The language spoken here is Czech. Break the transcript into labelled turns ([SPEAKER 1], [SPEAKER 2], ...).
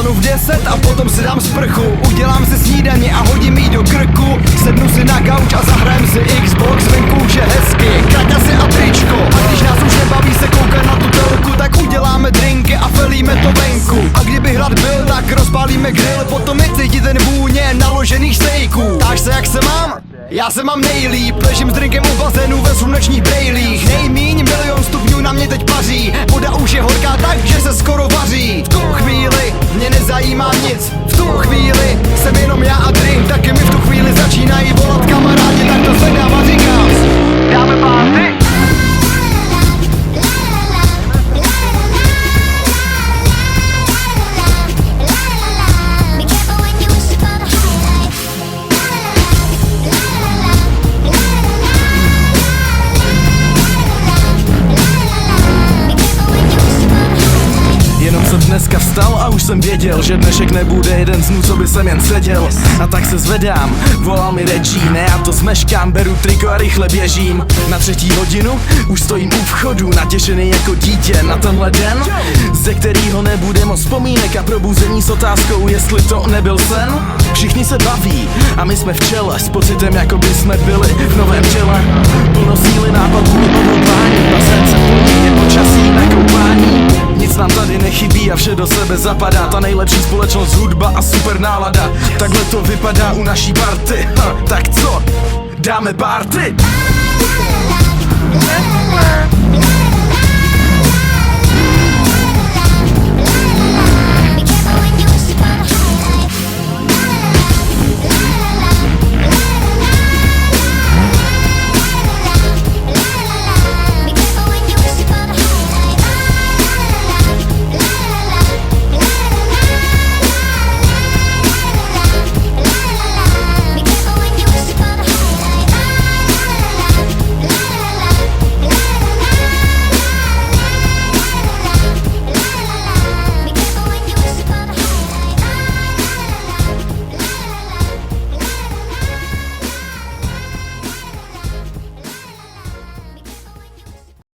[SPEAKER 1] vstanu v 10 a potom si dám sprchu. Udělám si snídaně a hodím jí do krku. Sednu si na gauč a zahrajem si Xbox. Venku už je hezky, kraťasy a tričko. A když nás už nebaví se koukat na tu telku, tak uděláme drinky a felíme to venku. A kdyby hlad byl, tak rozpálíme grill. Potom je cítit ten vůně naložených stejků. Ptáš se jak se mám? Já se mám nejlíp, ležím s drinkem u bazénu ve slunečních brejlích. Nejmíň 1 000 000 stupňů na mě teď paří. Voda už je horká tak, že se skoro vaří. V tu chvíli mě nezajímá nic. V tu chvíli jsem jenom já a drink. Taky mi v tu chvíli začínají volat kamarádi. Tak to zvedám a říkám: dáme party.
[SPEAKER 2] Dneska vstal a už jsem věděl, že dnešek nebude jeden z dnů, co by jsem jen seděl. A tak se zvedám, volal mi Regine, já to zmeškám, beru triko a rychle běžím. Na 3. hodinu už stojím u vchodu, natěšený jako dítě na tenhle den, ze kterýho nebude moc vzpomínek a probuzení s otázkou, jestli to nebyl sen. Všichni se baví a my jsme v čele, s pocitem, jako by jsme byli v novém těle. Plno síly, nápadů i odhodlání, bazén se plní, je počasí na koupání. Nic nám tady nechybí a vše do sebe zapadá. Ta nejlepší společnost, hudba a super nálada. Takhle to vypadá u naší party. Tak co? Dáme party?